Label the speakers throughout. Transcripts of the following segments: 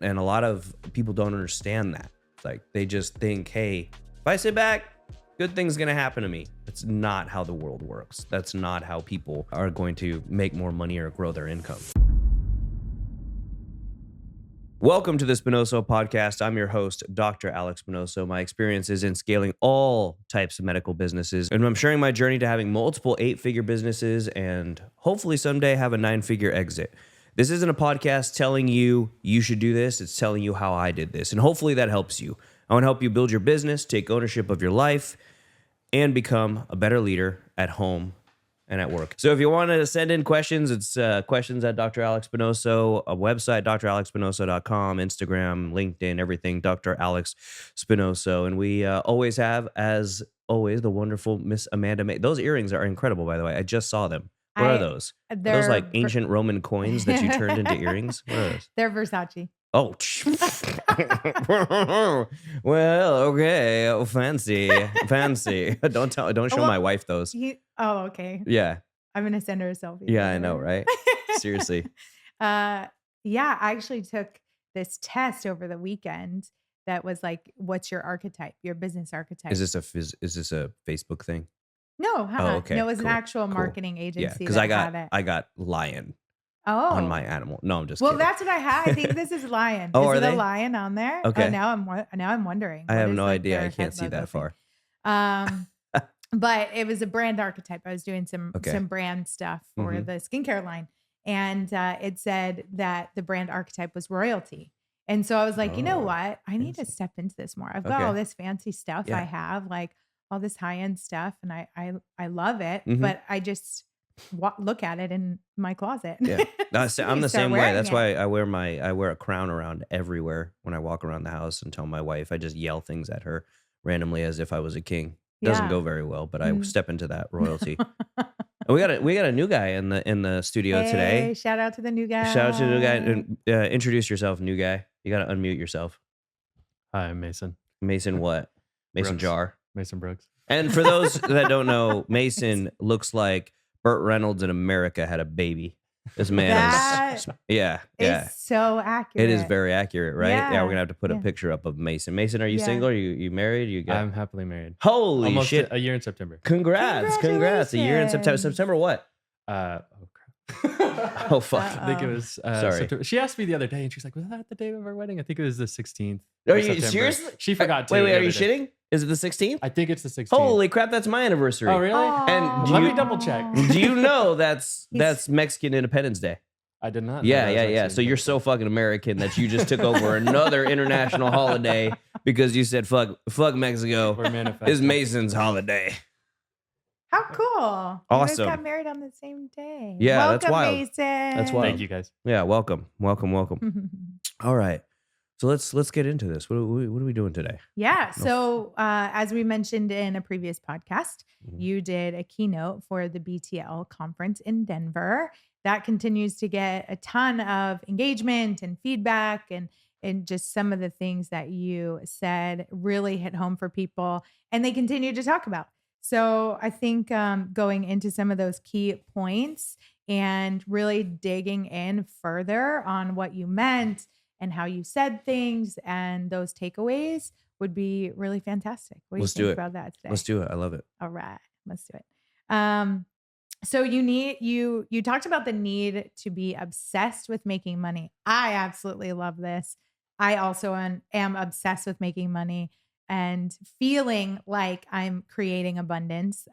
Speaker 1: And a lot of people don't understand that. Like they just think, hey, if I sit back, good things going to happen to me. That's not how the world works. That's not how people are going to make more money or grow their income. Welcome to the Spinoso Podcast. I'm your host, Dr. Alex Spinoso. My experience is in scaling all types of medical businesses, and I'm sharing my journey to having multiple 8-figure businesses and hopefully someday have a 9-figure exit. This isn't a podcast telling you you should do this. It's telling you how I did this, and hopefully that helps you. I want to help you build your business, take ownership of your life, and become a better leader at home and at work. So if you want to send in questions, it's questions at Dr. Alex Spinoso, a website, dralexspinoso.com, Instagram, LinkedIn, everything, Dr. Alex Spinoso. And we always have, as always, the wonderful Miss Amanda May. Those earrings are incredible, by the way. I just saw them. What are those? Are those like ancient Roman coins that you turned into earrings? What are those?
Speaker 2: They're Versace.
Speaker 1: Oh, well, okay. Oh, fancy. Don't show my wife those.
Speaker 2: Okay.
Speaker 1: Yeah.
Speaker 2: I'm going to send her a selfie.
Speaker 1: Yeah, I know, right? Seriously.
Speaker 2: Yeah, I actually took this test over the weekend that was like, what's your archetype, your business archetype?
Speaker 1: Is this a Facebook thing?
Speaker 2: No,
Speaker 1: Oh, okay.
Speaker 2: No, it was
Speaker 1: Cool.
Speaker 2: an actual marketing agency.
Speaker 1: Yeah, because
Speaker 2: had it.
Speaker 1: I got lion
Speaker 2: on
Speaker 1: my animal. No, I'm just
Speaker 2: well,
Speaker 1: kidding.
Speaker 2: that's what I had. I think this is lion.
Speaker 1: Oh,
Speaker 2: is
Speaker 1: are
Speaker 2: it
Speaker 1: they?
Speaker 2: a lion on there?
Speaker 1: Okay.
Speaker 2: Oh, now I'm wondering.
Speaker 1: I
Speaker 2: What
Speaker 1: have
Speaker 2: is,
Speaker 1: no
Speaker 2: like,
Speaker 1: idea.
Speaker 2: their
Speaker 1: I can't
Speaker 2: head
Speaker 1: see that
Speaker 2: logo
Speaker 1: far.
Speaker 2: thing? But it was a brand archetype. I was doing some brand stuff for the skincare line. And it said that the brand archetype was royalty. And so I was like, you know what? I need to step into this more. I've got all this fancy stuff.
Speaker 1: Yeah.
Speaker 2: I have like all this high-end stuff and I love it,
Speaker 1: Mhm.
Speaker 2: but I just look at it in my closet.
Speaker 1: Yeah, I'm the same way. That's
Speaker 2: it.
Speaker 1: why I wear a crown around everywhere when I walk around the house and tell my wife. I just yell things at her randomly as if I was a king. Doesn't go very well, but I step into that royalty. And we got a new guy in the studio today.
Speaker 2: Shout out to the new guy.
Speaker 1: Shout out to the new guy. And, introduce yourself, new guy. You got to unmute yourself.
Speaker 3: Hi, I'm Mason.
Speaker 1: Mason what? Mason
Speaker 3: Brooks.
Speaker 1: Jar.
Speaker 3: Mason Brooks.
Speaker 1: And for those that don't know, Mason looks like Burt Reynolds in America had a baby. This man is, yeah.
Speaker 2: It's so accurate.
Speaker 1: It is very accurate, right? Yeah, we're going to have to put a
Speaker 2: Yeah.
Speaker 1: picture up of Mason. Mason, are you single? Are you married?
Speaker 3: I'm happily married.
Speaker 1: Holy
Speaker 3: Almost
Speaker 1: shit.
Speaker 3: a year in September.
Speaker 1: Congrats. A year in September. September what?
Speaker 3: Oh,
Speaker 1: Oh, fuck.
Speaker 3: I think it was
Speaker 1: Sorry.
Speaker 3: September. She asked me the other day and she's like, was that the day of our wedding? I think it was the 16th.
Speaker 1: Are
Speaker 3: of
Speaker 1: you
Speaker 3: September.
Speaker 1: seriously?
Speaker 3: She forgot to.
Speaker 1: Wait,
Speaker 3: the
Speaker 1: are you
Speaker 3: other day.
Speaker 1: shitting? Is it the 16th?
Speaker 3: I think it's the 16th.
Speaker 1: Holy crap, that's my anniversary.
Speaker 3: Oh, really?
Speaker 1: And
Speaker 3: Let me double check.
Speaker 1: Do you know that's Mexican Independence Day?
Speaker 3: I did not.
Speaker 1: Yeah. So you're so fucking American that you just took over another international holiday because you said fuck Mexico.
Speaker 3: We're manifesting.
Speaker 1: It's Mason's holiday.
Speaker 2: How cool.
Speaker 1: Awesome.
Speaker 2: You guys got married on the same day.
Speaker 1: Yeah,
Speaker 2: welcome,
Speaker 1: that's wild.
Speaker 2: Mason.
Speaker 1: That's wild.
Speaker 3: Thank you, guys.
Speaker 1: Yeah, welcome. All right. So let's get into this. What are we doing today?
Speaker 2: Yeah. So as we mentioned in a previous podcast,
Speaker 1: Mhm.
Speaker 2: you did a keynote for the BTL conference in Denver. That continues to get a ton of engagement and feedback, and just some of the things that you said really hit home for people, and they continue to talk about. So I think going into some of those key points and really digging in further on what you meant and how you said things and those takeaways would be really fantastic. What do you think about that today?
Speaker 1: Let's do it. I love it.
Speaker 2: All right, let's do it. So you talked about the need to be obsessed with making money. I absolutely love this. I also am obsessed with making money and feeling like I'm creating abundance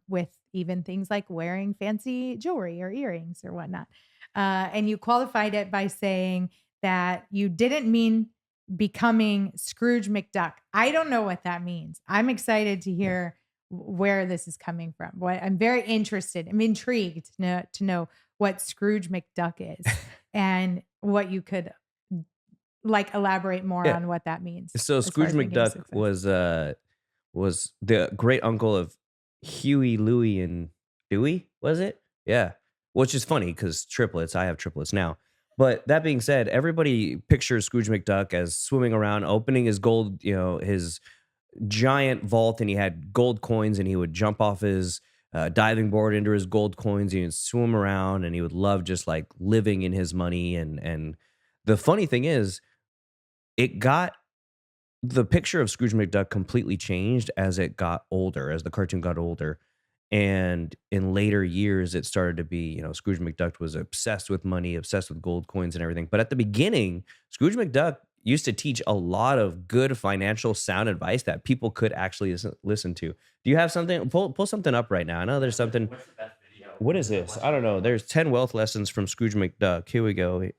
Speaker 2: with even things like wearing fancy jewelry or earrings or whatnot. And you qualified it by saying that you didn't mean becoming Scrooge McDuck. I don't know what that means. I'm excited to hear where this is coming from. I'm very interested. I'm intrigued to know what Scrooge McDuck is and what you could like elaborate more on what that means.
Speaker 1: So Scrooge McDuck was the great uncle of Huey, Louie, and Dewey, was it? Yeah. Which is funny because triplets. I have triplets now. But that being said, everybody pictures Scrooge McDuck as swimming around, opening his gold, his giant vault, and he had gold coins, and he would jump off his diving board into his gold coins. He would swim around, and he would love just like living in his money. And the funny thing is, it got the picture of Scrooge McDuck completely changed as it got older, as the cartoon got older. And in later years, it started to be, Scrooge McDuck was obsessed with money, obsessed with gold coins and everything. But at the beginning, Scrooge McDuck used to teach a lot of good financial sound advice that people could actually listen to. Do you have something? Pull something up right now. I know there's something. What is this? I don't know. There's 10 wealth lessons from Scrooge McDuck. Here we go.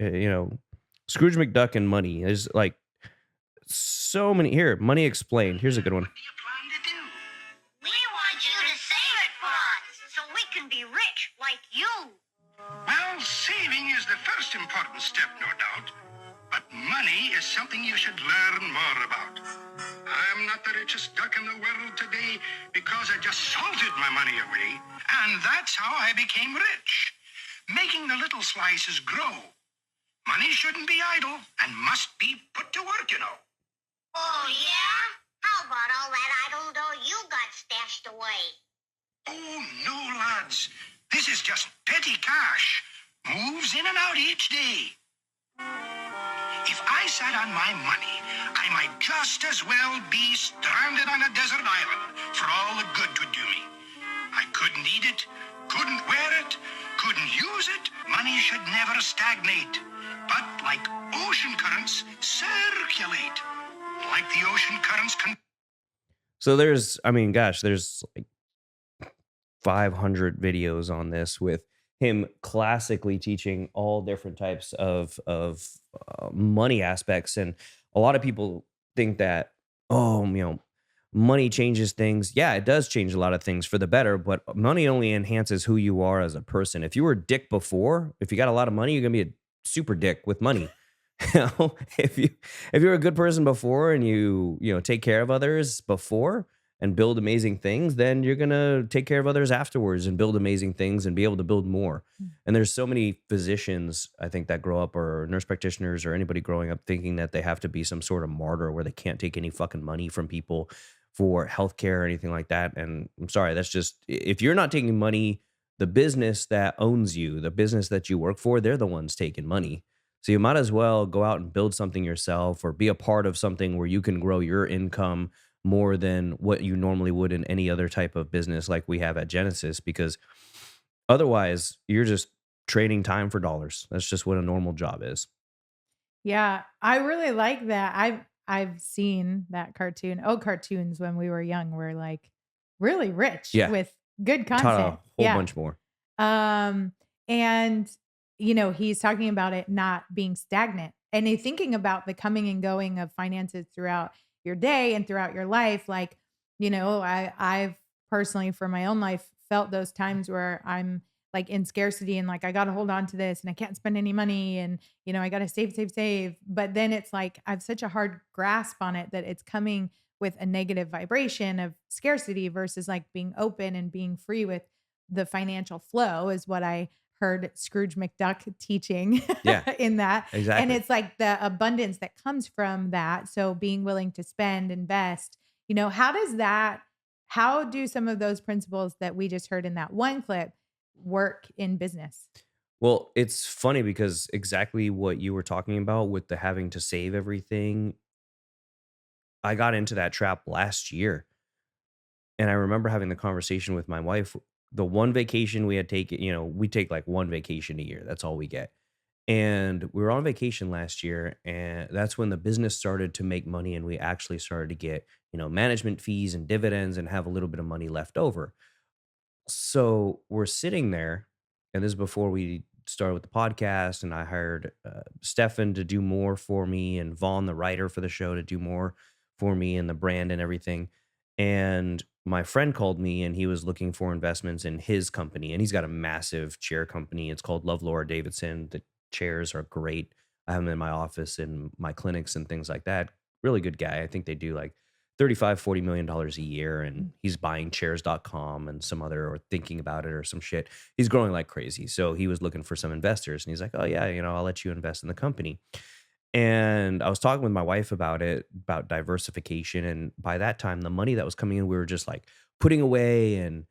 Speaker 1: Scrooge McDuck and money. There's like so many here. Money explained. Here's a good one.
Speaker 4: What do you plan to do? We want you to save it for us so we can be rich like you.
Speaker 5: Well, saving is the first important step, no doubt. But money is something you should learn more about. I'm not the richest duck in the world today because I just salted my money away. And that's how I became rich. Making the little slices grow. Money shouldn't be idle and must be put to work, you know.
Speaker 4: Oh, yeah? How about all that idle dough you got stashed away?
Speaker 5: Oh, no, lads. This is just petty cash. Moves in and out each day. If I sat on my money, I might just as well be stranded on a desert island for all the good it would do me. I couldn't eat it, couldn't wear it, couldn't use it. Money should never stagnate, but like ocean currents, circulate. Like the ocean currents
Speaker 1: So there's like 500 videos on this with him classically teaching all different types of money aspects. And a lot of people think that, money changes things. Yeah, it does change a lot of things for the better, but money only enhances who you are as a person. If you were a dick before, if you got a lot of money, you're going to be a super dick with money. If you're a good person before and you take care of others before and build amazing things, then you're going to take care of others afterwards and build amazing things and be able to build more. And there's so many physicians, I think, that grow up, or nurse practitioners, or anybody growing up thinking that they have to be some sort of martyr where they can't take any fucking money from people for healthcare or anything like that. And I'm sorry, that's just, if you're not taking money, the business that owns you, the business that you work for, they're the ones taking money. So you might as well go out and build something yourself or be a part of something where you can grow your income more than what you normally would in any other type of business like we have at Genesis, because otherwise you're just trading time for dollars. That's just what a normal job is.
Speaker 2: Yeah, I really like that. I've seen that cartoon. Oh, cartoons when we were young were like really rich with good
Speaker 1: Taught a
Speaker 2: content.
Speaker 1: whole bunch more.
Speaker 2: And he's talking about it not being stagnant and thinking about the coming and going of finances throughout your day and throughout your life. Like, I've personally for my own life felt those times where I'm like in scarcity and like, I got to hold on to this and I can't spend any money and, I got to save. But then it's like, I have such a hard grasp on it that it's coming with a negative vibration of scarcity versus like being open and being free with the financial flow is what I heard Scrooge McDuck teaching in that.
Speaker 1: Exactly.
Speaker 2: And it's like the abundance that comes from that. So being willing to spend, invest, how do some of those principles that we just heard in that one clip work in business?
Speaker 1: Well, it's funny because exactly what you were talking about with the having to save everything, I got into that trap last year. And I remember having the conversation with my wife. The one vacation we had taken, we take like one vacation a year. That's all we get. And we were on vacation last year, and that's when the business started to make money and we actually started to get, management fees and dividends and have a little bit of money left over. So we're sitting there, and this is before we started with the podcast, and I hired Stefan to do more for me and Vaughn, the writer for the show, to do more for me and the brand and everything. And my friend called me and he was looking for investments in his company. And he's got a massive chair company. It's called Love Laura Davidson. The chairs are great. I have them in my office and my clinics and things like that. Really good guy. I think they do like $35-40 million a year. And he's buying chairs.com and some other, or thinking about it or some shit. He's growing like crazy. So he was looking for some investors and he's like, oh yeah, I'll let you invest in the company. And I was talking with my wife about it, about diversification. And by that time, the money that was coming in, we were just like putting away and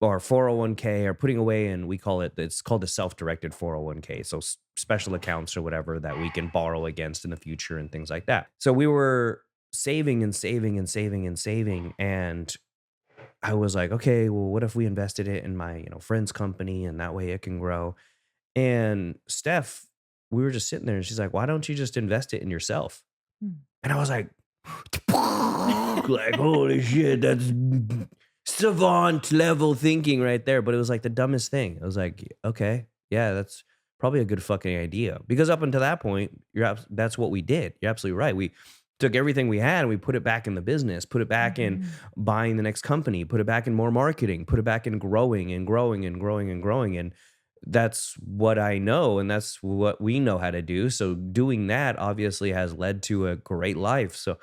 Speaker 1: or 401k or putting away, and it's called the self-directed 401k. So special accounts or whatever that we can borrow against in the future and things like that. So we were saving and saving and saving and saving. And I was like, okay, well, what if we invested it in my, friend's company and that way it can grow? And Steph, we were just sitting there and she's like, why don't you just invest it in yourself?
Speaker 2: Hmm.
Speaker 1: And I was like, like, holy shit, that's savant level thinking right there. But it was like the dumbest thing. I was like, okay, yeah, that's probably a good fucking idea. Because up until that point, that's what we did. You're absolutely right. We took everything we had and we put it back in the business, put it back in buying the next company, put it back in more marketing, put it back in growing and growing and growing and growing. And that's what I know, and that's what we know how to do. So doing that obviously has led to a great life. So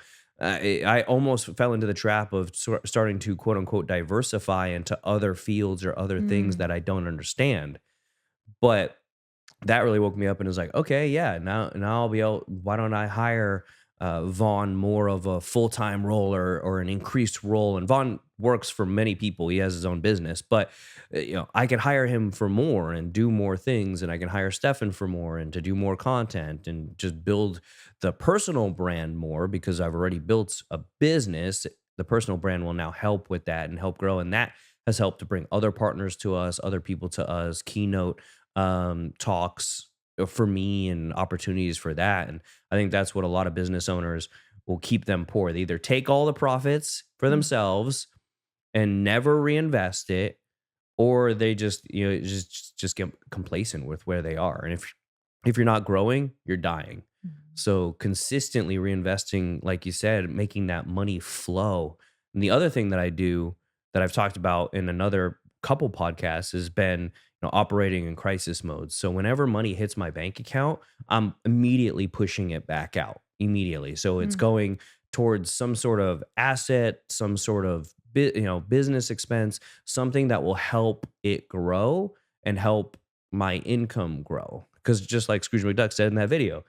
Speaker 1: I almost fell into the trap of starting to quote unquote diversify into other fields or other things that I don't understand. But that really woke me up and was like, okay, yeah, now I'll be able, why don't I hire Vaughn more of a full-time role or an increased role? And Vaughn works for many people. He has his own business, but I can hire him for more and do more things. And I can hire Stefan for more and to do more content and just build the personal brand more, because I've already built a business. The personal brand will now help with that and help grow. And that has helped to bring other partners to us, other people to us, keynote talks for me and opportunities for that. And I think that's what a lot of business owners will keep them poor. They either take all the profits for themselves and never reinvest it, or they just just get complacent with where they are. And if you're not growing, you're dying. So consistently reinvesting, like you said, making that money flow. And the other thing that I do that I've talked about in another couple podcasts has been operating in crisis mode. So whenever money hits my bank account, I'm immediately pushing it back out immediately. So it's going towards some sort of asset, some sort of business expense, something that will help it grow and help my income grow. Because just like Scrooge McDuck said in that video,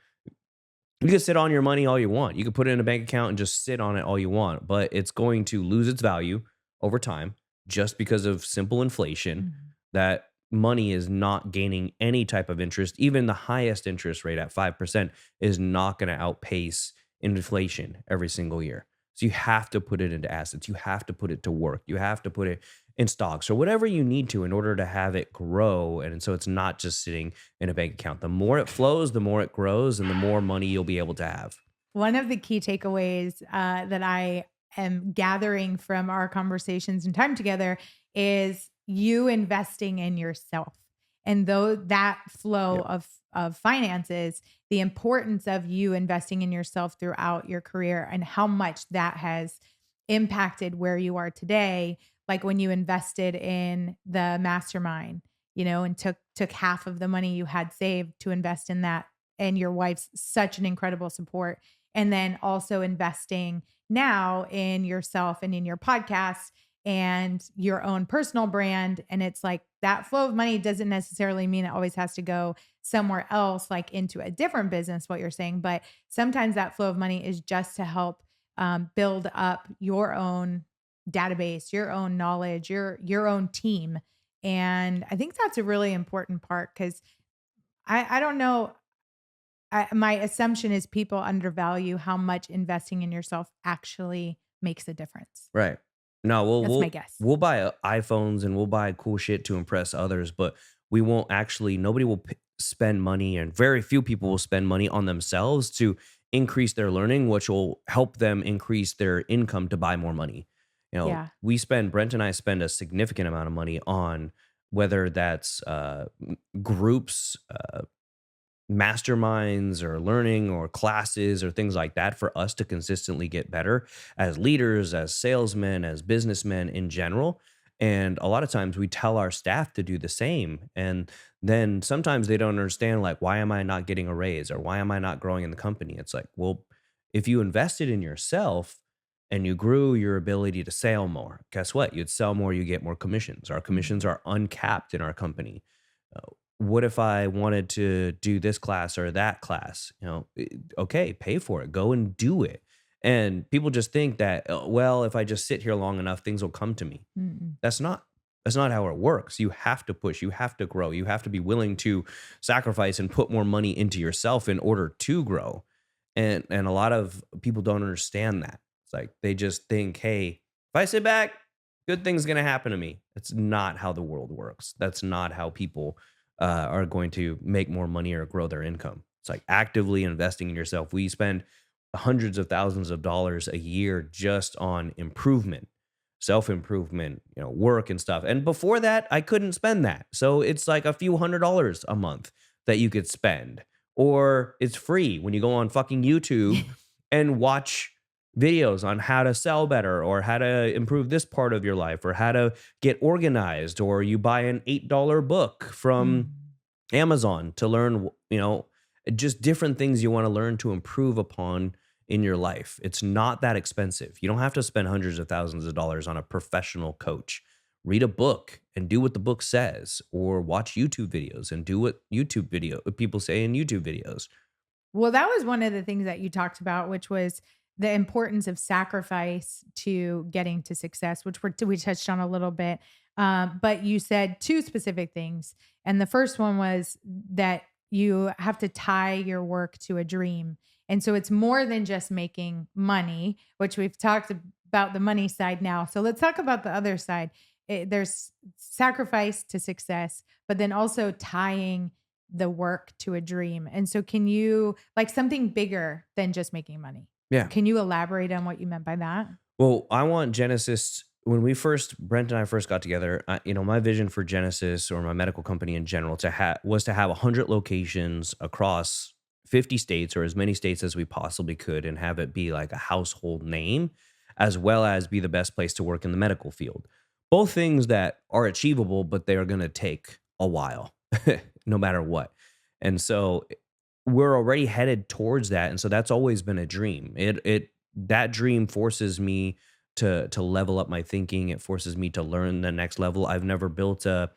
Speaker 1: you can sit on your money all you want. You can put it in a bank account and just sit on it all you want, but it's going to lose its value over time just because of simple inflation. That money is not gaining any type of interest. Even the highest interest rate at 5% is not going to outpace inflation every single year. So you have to put it into assets. You have to put it to work. You have to put it in stocks or whatever you need to in order to have it grow. And so it's not just sitting in a bank account. The more it flows, the more it grows, and the more money you'll be able to have.
Speaker 2: One of the key takeaways that I am gathering from our conversations and time together is you investing in yourself. And though that flow of finances, the importance of you investing in yourself throughout your career and how much that has impacted where you are today. Like when you invested in the mastermind, and took half of the money you had saved to invest in that. And your wife's such an incredible support. And then also investing now in yourself and in your podcast and your own personal brand. And it's like that flow of money doesn't necessarily mean it always has to go somewhere else, like into a different business, what you're saying. But sometimes that flow of money is just to help build up your own database, your own knowledge, your own team. And I think that's a really important part, because I don't know. My assumption is people undervalue how much investing in yourself actually makes a difference.
Speaker 1: Right. No,
Speaker 2: That's my guess.
Speaker 1: We'll buy iPhones and we'll buy cool shit to impress others, but we won't actually, nobody will spend money, and very few people will spend money on themselves to increase their learning, which will help them increase their income to buy more money. Brent and I spend a significant amount of money on whether that's groups, masterminds or learning or classes or things like that for us to consistently get better as leaders, as salesmen, as businessmen in general. And a lot of times we tell our staff to do the same. And then sometimes they don't understand, like, why am I not getting a raise or why am I not growing in the company? It's like, well, if you invested in yourself and you grew your ability to sell more, guess what? You'd sell more, you get more commissions. Our commissions are uncapped in our company. What if I wanted to do this class or that class? Okay, pay for it. Go and do it. And people just think that, well, if I just sit here long enough, things will come to me. That's not That's not how it works. You have to push, you have to grow, you have to be willing to sacrifice and put more money into yourself in order to grow. And a lot of people don't understand that. It's like they just think, hey, if I sit back, good things going to happen to me. That's not how the world works. That's not how people are going to make more money or grow their income. It's like actively investing in yourself. We spend hundreds of thousands of dollars a year just on improvement, self-improvement, work and stuff. And before that, I couldn't spend that. So it's like a few $100s a month that you could spend, or it's free when you go on fucking YouTube and watch videos on how to sell better, or how to improve this part of your life, or how to get organized, or you buy an $8 book from Amazon to learn, just different things you want to learn to improve upon in your life. It's not that expensive. You don't have to spend hundreds of thousands of dollars on a professional coach. Read a book and do what the book says, or watch YouTube videos and do what people say in YouTube videos.
Speaker 2: Well, that was one of the things that you talked about, which was the importance of sacrifice to getting to success, which we touched on a little bit. But you said two specific things. And the first one was that you have to tie your work to a dream. And so it's more than just making money, which we've talked about the money side now. So let's talk about the other side. There's sacrifice to success, but then also tying the work to a dream. And so can you, like, something bigger than just making money?
Speaker 1: Yeah.
Speaker 2: Can you elaborate on what you meant by that?
Speaker 1: Well, I want Genesis, when Brent and I first got together, my vision for Genesis, or my medical company in general, was to have 100 locations across 50 states, or as many states as we possibly could, and have it be like a household name, as well as be the best place to work in the medical field. Both things that are achievable, but they are going to take a while, no matter what. And so we're already headed towards that. And so that's always been a dream. That dream forces me to level up my thinking. It forces me to learn the next level. I've never built a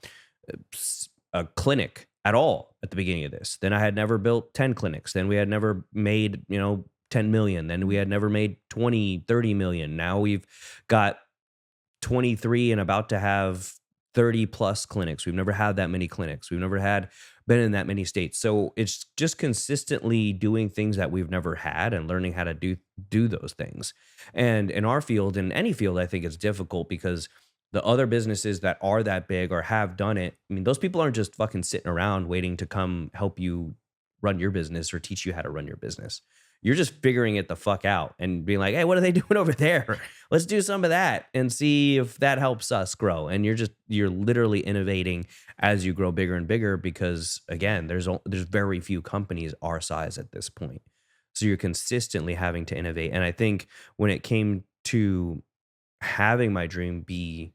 Speaker 1: clinic at all at the beginning of this. Then I had never built 10 clinics. Then we had never made, 10 million. Then we had never made 20, 30 million. Now we've got 23 and about to have 30 plus clinics. We've never had that many clinics. We've never been in that many states. So it's just consistently doing things that we've never had and learning how to do those things. And in our field, in any field, I think it's difficult because the other businesses that are that big or have done it, I mean, those people aren't just fucking sitting around waiting to come help you run your business or teach you how to run your business. You're just figuring it the fuck out and being like, hey, what are they doing over there? Let's do some of that and see if that helps us grow. And you're literally innovating as you grow bigger and bigger, because again, there's very few companies our size at this point. So you're consistently having to innovate. And I think when it came to having my dream be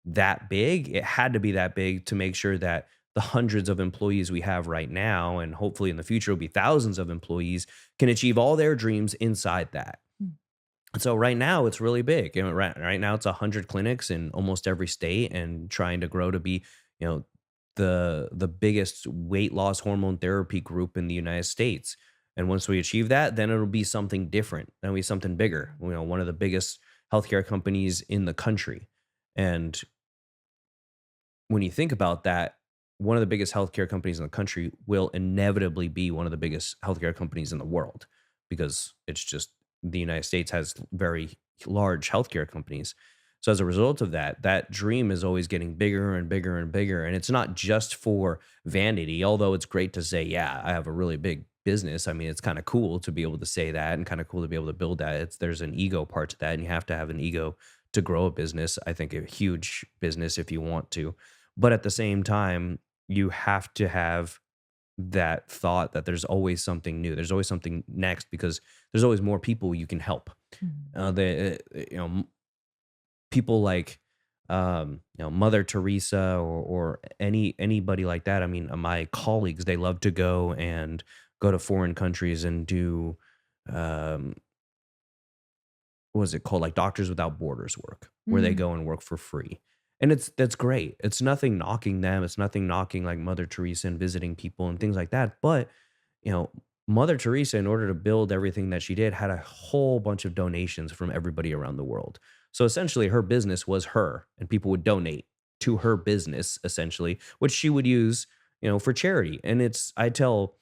Speaker 1: that big, it had to be that big to make sure that the hundreds of employees we have right now, and hopefully in the future will be thousands of employees, can achieve all their dreams inside that. So right now it's really big. Right now it's 100 clinics in almost every state, and trying to grow to be, the biggest weight loss hormone therapy group in the United States. And once we achieve that, then it'll be something different. Then it'll be something bigger. One of the biggest healthcare companies in the country. And when you think about that, one of the biggest healthcare companies in the country will inevitably be one of the biggest healthcare companies in the world, because it's just the United States has very large healthcare companies. So as a result of that dream is always getting bigger and bigger and bigger. And it's not just for vanity, although it's great to say, yeah, I have a really big business. I mean, it's kind of cool to be able to say that, and kind of cool to be able to build that. There's an ego part to that, and you have to have an ego to grow a business. I think a huge business if you want to. But at the same time, you have to have that thought that there's always something new. There's always something next, because there's always more people you can help. People like Mother Teresa or anybody like that. I mean, my colleagues, they love to go to foreign countries and do what is it called, like Doctors Without Borders work, where they go and work for free. And that's great. It's nothing knocking them. It's nothing knocking like Mother Teresa and visiting people and things like that. But, Mother Teresa, in order to build everything that she did, had a whole bunch of donations from everybody around the world. So essentially her business was her, and people would donate to her business, essentially, which she would use, for charity. And I tell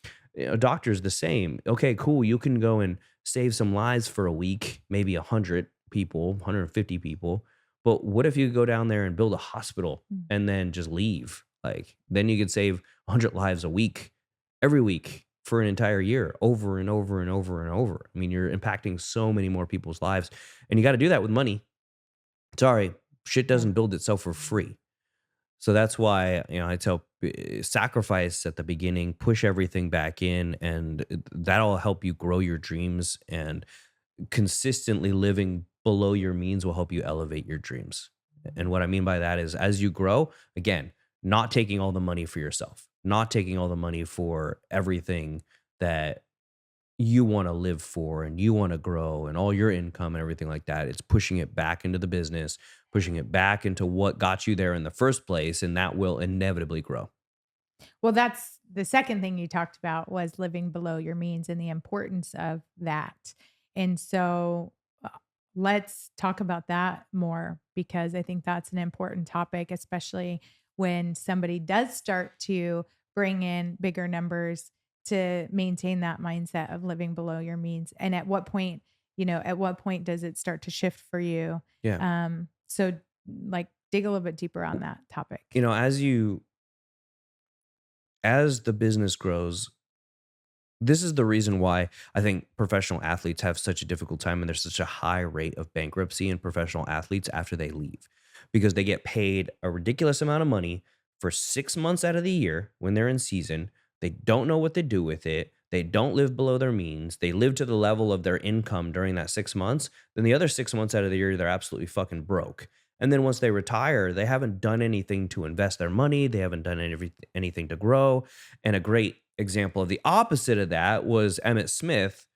Speaker 1: doctors the same. Okay, cool. You can go and save some lives for a week, maybe 100 people, 150 people. But what if you go down there and build a hospital and then just leave? Like, then you could save 100 lives a week, every week for an entire year, over and over and over and over. I mean, you're impacting so many more people's lives, and you got to do that with money. Sorry, shit doesn't build itself for free. So that's why, I tell sacrifice at the beginning, push everything back in, and that'll help you grow your dreams. And consistently living below your means will help you elevate your dreams. And what I mean by that is, as you grow, again, not taking all the money for yourself, not taking all the money for everything that you want to live for and you want to grow and all your income and everything like that. It's pushing it back into the business, pushing it back into what got you there in the first place, and that will inevitably grow.
Speaker 2: Well, that's the second thing you talked about, was living below your means and the importance of that. And so let's talk about that more, because I think that's an important topic, especially when somebody does start to bring in bigger numbers, to maintain that mindset of living below your means. And at what point does it start to shift for you?
Speaker 1: Yeah.
Speaker 2: So like dig a little bit deeper on that topic.
Speaker 1: As the business grows, this is the reason why I think professional athletes have such a difficult time, and there's such a high rate of bankruptcy in professional athletes after they leave, because they get paid a ridiculous amount of money for 6 months out of the year when they're in season. They don't know what to do with it. They don't live below their means. They live to the level of their income during that 6 months. Then the other 6 months out of the year, they're absolutely fucking broke. And then once they retire, they haven't done anything to invest their money. They haven't done anything to grow. And a great example of the opposite of that was Emmitt Smith.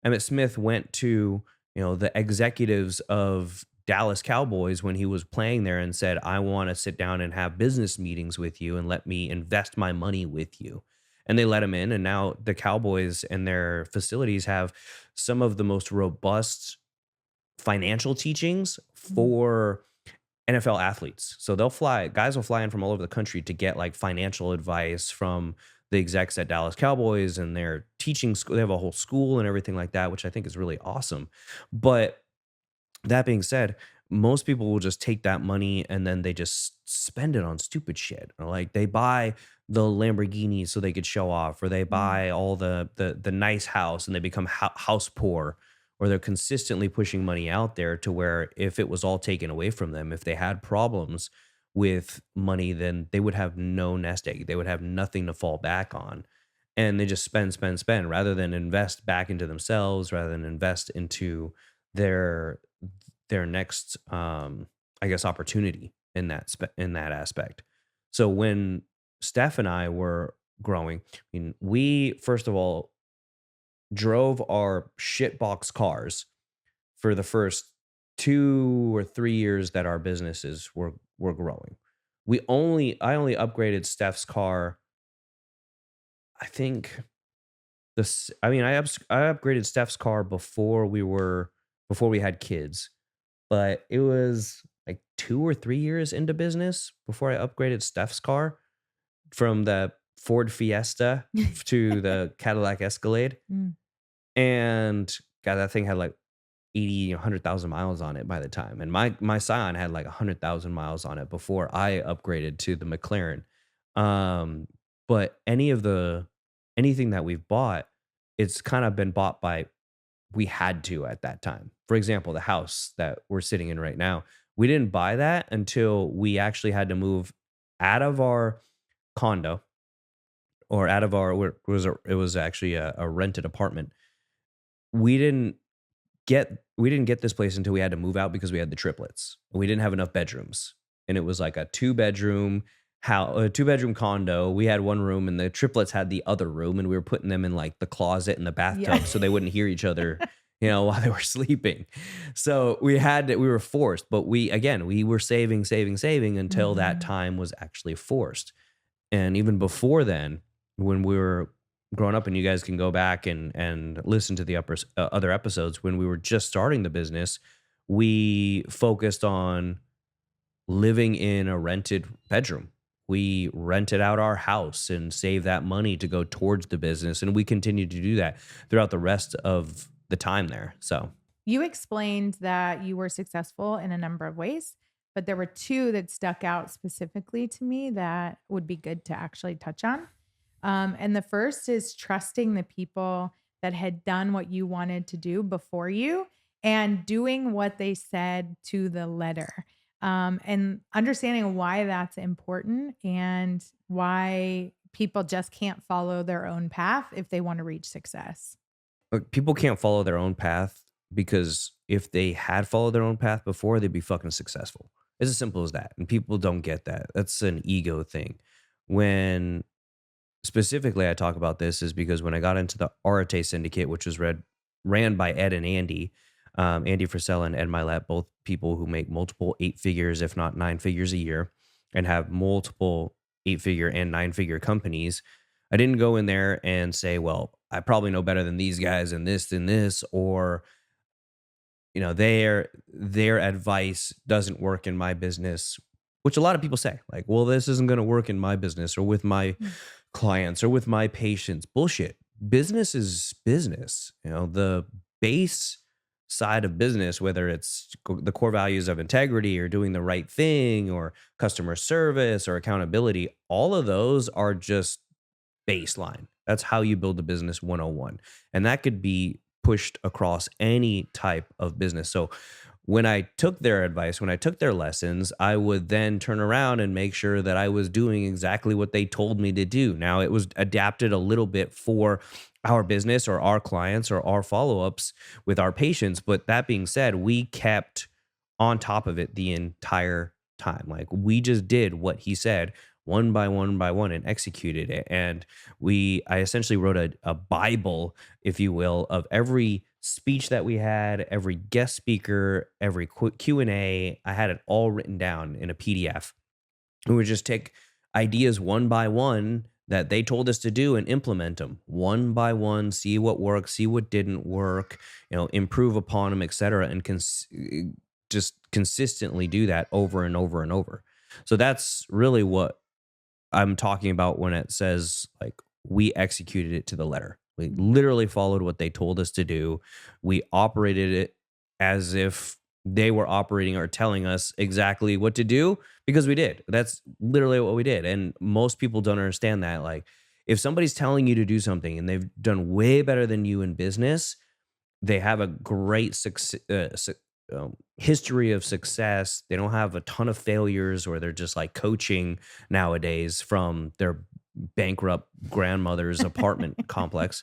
Speaker 1: Emmitt Smith went to, the executives of Dallas Cowboys when he was playing there and said, I want to sit down and have business meetings with you and let me invest my money with you. And they let him in. And now the Cowboys and their facilities have some of the most robust financial teachings for NFL athletes. So guys will fly in from all over the country to get like financial advice from the execs at Dallas Cowboys, and their teaching school. They have a whole school and everything like that, which I think is really awesome. But that being said, most people will just take that money and then they just spend it on stupid shit. Or like they buy the Lamborghini so they could show off, or they buy all the nice house and they become house poor, or they're consistently pushing money out there to where if it was all taken away from them, if they had problems with money, then they would have no nest egg. They would have nothing to fall back on. And they just spend rather than invest back into themselves, rather than invest into their next, opportunity in that aspect. So when Steph and I were growing, we first of all drove our shitbox cars for the first 2 or 3 years that our businesses were growing. I only upgraded Steph's car. I think I upgraded Steph's car before we had kids, but it was like 2 or 3 years into business before I upgraded Steph's car from the Ford Fiesta to the Cadillac Escalade. And God, that thing had like 80, 100,000 miles on it by the time. And my Scion had like 100,000 miles on it before I upgraded to the McLaren. But anything that we've bought, it's kind of been bought by, we had to at that time. For example, the house that we're sitting in right now, we didn't buy that until we actually had to move out of our condo, or out of it was actually a rented apartment. We didn't get this place until we had to move out because we had the triplets. We didn't have enough bedrooms, and it was like a 2-bedroom house, a 2-bedroom condo. We had one room, and the triplets had the other room, and we were putting them in like the closet and the bathtub so they wouldn't hear each other, while they were sleeping. So we were forced, but we were saving until that time was actually forced. And even before then, when we were growing up, and you guys can go back and listen to the other episodes, when we were just starting the business, we focused on living in a rented bedroom. We rented out our house and saved that money to go towards the business. And we continued to do that throughout the rest of the time there. So
Speaker 2: You explained that you were successful in a number of ways, but there were two that stuck out specifically to me that would be good to actually touch on. And the first is trusting the people that had done what you wanted to do before you and doing what they said to the letter. And understanding why that's important and why people just can't follow their own path if they want to reach success.
Speaker 1: Look, people can't follow their own path because if they had followed their own path before, they'd be fucking successful. It's as simple as that. And people don't get that. That's an ego thing. When specifically I talk about this is because when I got into the Arate Syndicate, which was ran by Ed and Andy, Andy Frisella and Ed Milet, both people who make multiple 8 figures, if not 9 figures a year, and have multiple 8-figure and 9-figure companies. I didn't go in there and say, well, I probably know better than these guys and this, or, you know, their advice doesn't work in my business, which a lot of people say, like, well, this isn't going to work in my business or with my clients or with my patients. Bullshit. Business is business. You know, the base side of business, whether it's the core values of integrity or doing the right thing or customer service or accountability, all of those are just baseline. That's how you build a business 101. And that could be pushed across any type of business. So when I took their advice, when I took their lessons, I would then turn around and make sure that I was doing exactly what they told me to do. Now, it was adapted a little bit for our business or our clients or our follow-ups with our patients. But that being said, we kept on top of it the entire time. Like, we just did what he said one by one and executed it. And I essentially wrote a Bible, if you will, of every speech that we had, every guest speaker, every Q&A. I had it all written down in a PDF. We would just take ideas one by one that they told us to do and implement them one by one, see what worked, see what didn't work, you know, improve upon them, et cetera, and just consistently do that over and over and over. So that's really what I'm talking about when it says, like, we executed it to the letter. We literally followed what they told us to do. We operated it as if they were operating or telling us exactly what to do, because we did. That's literally what we did. And most people don't understand that. Like, if somebody's telling you to do something and they've done way better than you in business, they have a great history of success. They don't have a ton of failures, or they're just like coaching nowadays from their bankrupt grandmother's apartment complex.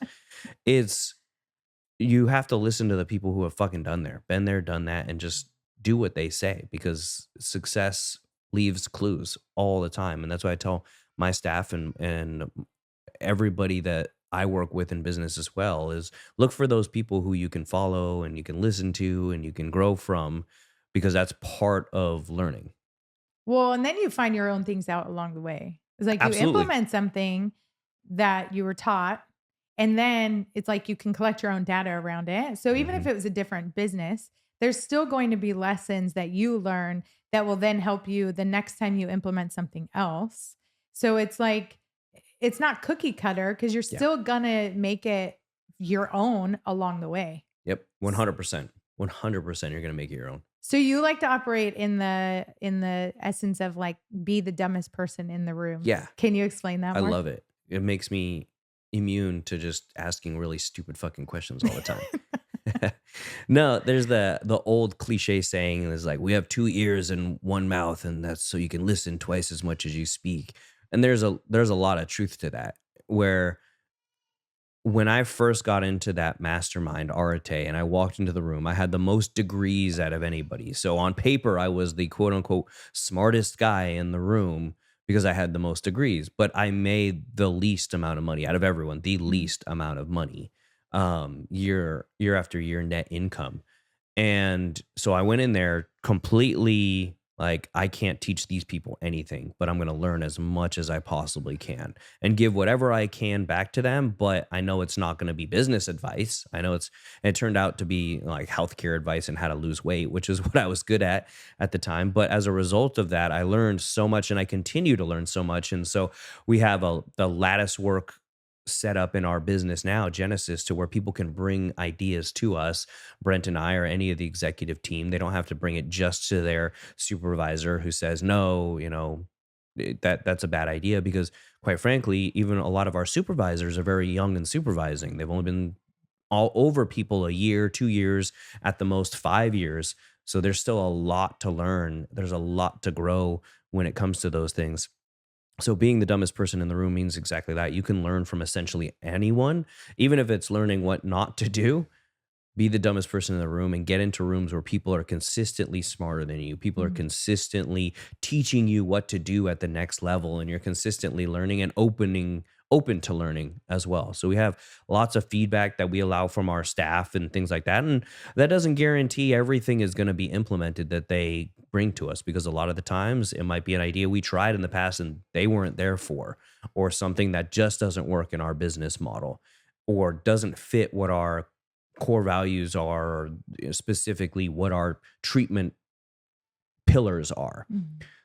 Speaker 1: You have to listen to the people who have fucking been there, done that, and just do what they say, because success leaves clues all the time. And that's why I tell my staff and everybody that I work with in business as well is look for those people who you can follow and you can listen to and you can grow from, because that's part of learning.
Speaker 2: Well, and then you find your own things out along the way. It's like
Speaker 1: Absolutely.
Speaker 2: You implement something that you were taught, and then it's like you can collect your own data around it. So even if it was a different business, there's still going to be lessons that you learn that will then help you the next time you implement something else. So it's like, it's not cookie cutter, because you're still gonna make it your own along the way.
Speaker 1: Yep. 100%. 100% you're going to make it your own.
Speaker 2: So you like to operate in the essence of like, be the dumbest person in the room.
Speaker 1: Yeah.
Speaker 2: Can you explain that
Speaker 1: I
Speaker 2: more?
Speaker 1: love it. It makes me immune to just asking really stupid fucking questions all the time. No, there's the old cliche saying is like, we have 2 ears and 1 mouth, and that's so you can listen twice as much as you speak. And there's a lot of truth to that, where when I first got into that mastermind, Arate, and I walked into the room, I had the most degrees out of anybody. So on paper, I was the quote unquote smartest guy in the room because I had the most degrees, but I made the least amount of money out of everyone, the least amount of money, year after year net income. And so I went in there completely Like, I can't teach these people anything, but I'm going to learn as much as I possibly can and give whatever I can back to them. But I know it's not going to be business advice. I know it turned out to be like healthcare advice and how to lose weight, which is what I was good at the time. But as a result of that, I learned so much and I continue to learn so much. And so we have the lattice work set up in our business now, Genesis, to where people can bring ideas to us, Brent and I, or any of the executive team. They don't have to bring it just to their supervisor who says, no, that's a bad idea, because quite frankly, even a lot of our supervisors are very young and supervising. They've only been all over people a year, 2 years, at the most 5 years. So there's still a lot to learn. There's a lot to grow when it comes to those things. So being the dumbest person in the room means exactly that. You can learn from essentially anyone, even if it's learning what not to do. Be the dumbest person in the room and get into rooms where people are consistently smarter than you. People are consistently teaching you what to do at the next level, and you're consistently learning and open to learning as well. So we have lots of feedback that we allow from our staff and things like that. And that doesn't guarantee everything is going to be implemented that they bring to us, because a lot of the times it might be an idea we tried in the past and they weren't there for, or something that just doesn't work in our business model or doesn't fit what our core values are, or specifically what our treatment pillars are.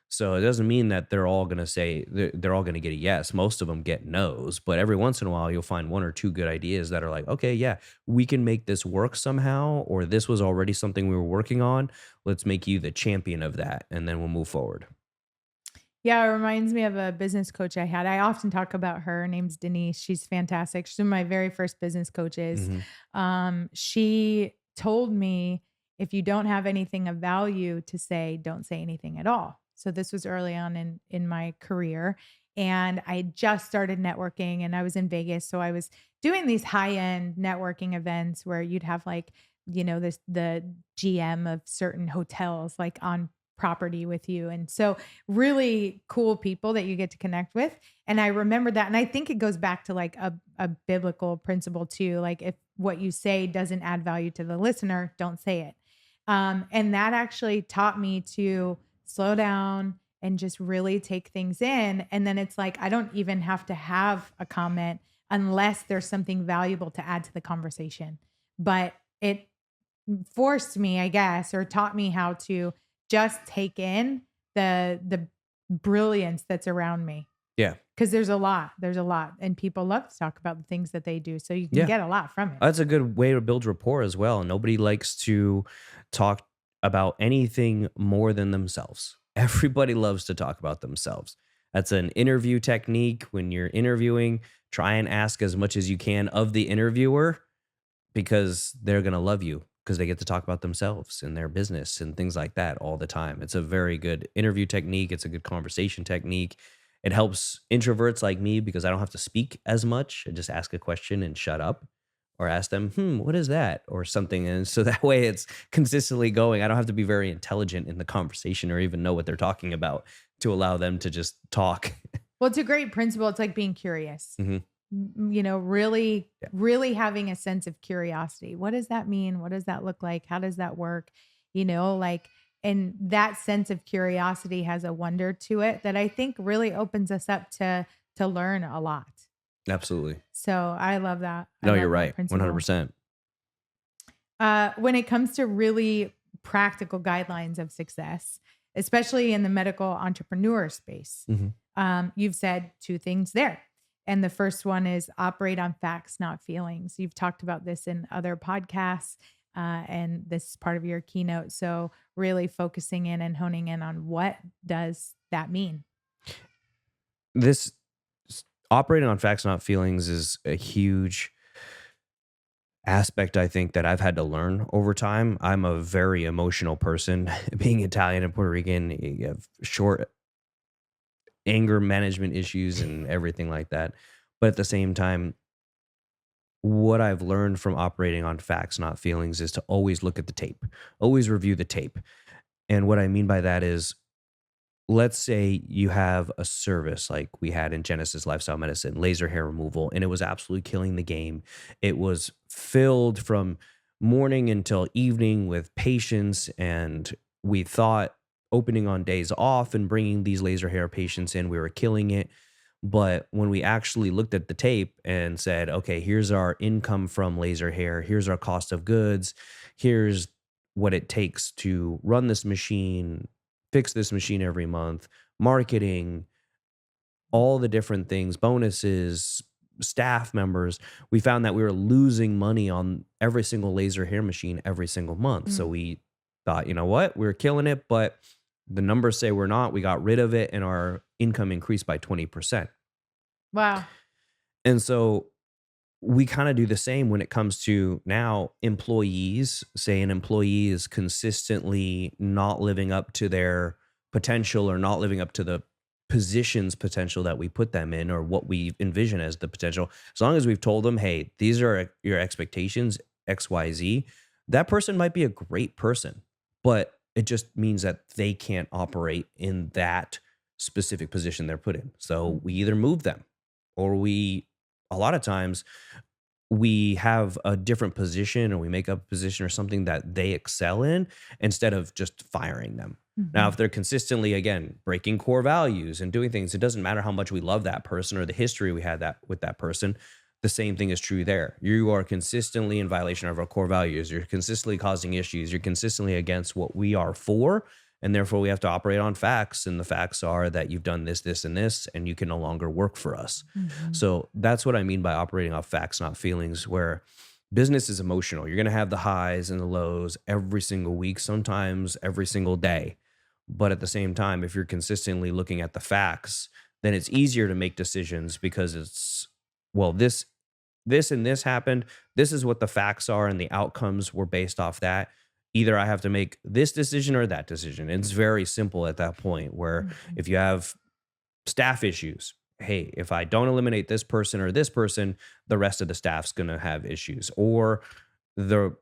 Speaker 1: So it doesn't mean that they're all going to say, they're all going to get a yes. Most of them get no's, but every once in a while you'll find one or two good ideas that are like, okay, yeah, we can make this work somehow, or this was already something we were working on. Let's make you the champion of that, and then we'll move forward.
Speaker 2: Yeah, it reminds me of a business coach I had. I often talk about her. Her name's Denise. She's fantastic. She's one of my very first business coaches. She told me, if you don't have anything of value to say, don't say anything at all. So this was early on in my career, and I had just started networking, and I was in Vegas. So I was doing these high-end networking events where you'd have like, the GM of certain hotels like on property with you. And so really cool people that you get to connect with. And I remember that. And I think it goes back to like a biblical principle too. Like, if what you say doesn't add value to the listener, don't say it. And that actually taught me to slow down and just really take things in. And then it's like, I don't even have to have a comment unless there's something valuable to add to the conversation. But it forced me, I guess, or taught me how to just take in the brilliance that's around me.
Speaker 1: Yeah.
Speaker 2: Because there's a lot, and people love to talk about the things that they do. So you can get a lot from it.
Speaker 1: That's a good way to build rapport as well. Nobody likes to talk about anything more than themselves. Everybody loves to talk about themselves. That's an interview technique. When you're interviewing, try and ask as much as you can of the interviewer, because they're going to love you, because they get to talk about themselves and their business and things like that all the time. It's a very good interview technique. It's a good conversation technique. It helps introverts like me, because I don't have to speak as much. I just ask a question and shut up, or ask them, what is that? Or something. And so that way it's consistently going. I don't have to be very intelligent in the conversation or even know what they're talking about to allow them to just talk.
Speaker 2: Well, it's a great principle. It's like being curious. Really having a sense of curiosity. What does that mean? What does that look like? How does that work? And that sense of curiosity has a wonder to it that I think really opens us up to learn a lot.
Speaker 1: Absolutely.
Speaker 2: So I love that.
Speaker 1: No, you're right. 100%.
Speaker 2: When it comes to really practical guidelines of success, especially in the medical entrepreneur space, you've said two things there. And the first one is operate on facts, not feelings. You've talked about this in other podcasts, and this is part of your keynote. So really focusing in and honing in on what does that mean?
Speaker 1: This operating on facts, not feelings, is a huge aspect, I think, that I've had to learn over time. I'm a very emotional person. Being Italian and Puerto Rican, you have short anger management issues and everything like that. But at the same time, what I've learned from operating on facts, not feelings, is to always look at the tape, always review the tape. And what I mean by that is, let's say you have a service like we had in Genesis Lifestyle Medicine, laser hair removal, and it was absolutely killing the game. It was filled from morning until evening with patients, and we thought opening on days off and bringing these laser hair patients in. We were killing it. But when we actually looked at the tape and said, okay, here's our income from laser hair, here's our cost of goods, here's what it takes to run this machine, fix this machine every month, marketing, all the different things, bonuses, staff members, we found that we were losing money on every single laser hair machine every single month. So we thought, you know what, we're killing it, but the numbers say we're not. We got rid of it and our income increased by 20%.
Speaker 2: Wow.
Speaker 1: And so we kind of do the same when it comes to now employees. Say an employee is consistently not living up to their potential or not living up to the position's potential that we put them in or what we envision as the potential. As long as we've told them, hey, these are your expectations, XYZ, that person might be a great person, but it just means that they can't operate in that specific position they're put in. So we either move them or a lot of times we have a different position or we make up a position or something that they excel in instead of just firing them. Now, if they're consistently, again, breaking core values and doing things, it doesn't matter how much we love that person or the history we had that with that person. The same thing is true there. You are consistently in violation of our core values. You're consistently causing issues. You're consistently against what we are for. And therefore, we have to operate on facts. And the facts are that you've done this, this, and this, and you can no longer work for us. So that's what I mean by operating off facts, not feelings, where business is emotional. You're going to have the highs and the lows every single week, sometimes every single day. But at the same time, if you're consistently looking at the facts, then it's easier to make decisions because it's, well, this and this happened. This is what the facts are and the outcomes were based off that. Either I have to make this decision or that decision. It's very simple at that point where if you have staff issues, hey, if I don't eliminate this person or this person, the rest of the staff's going to have issues, or the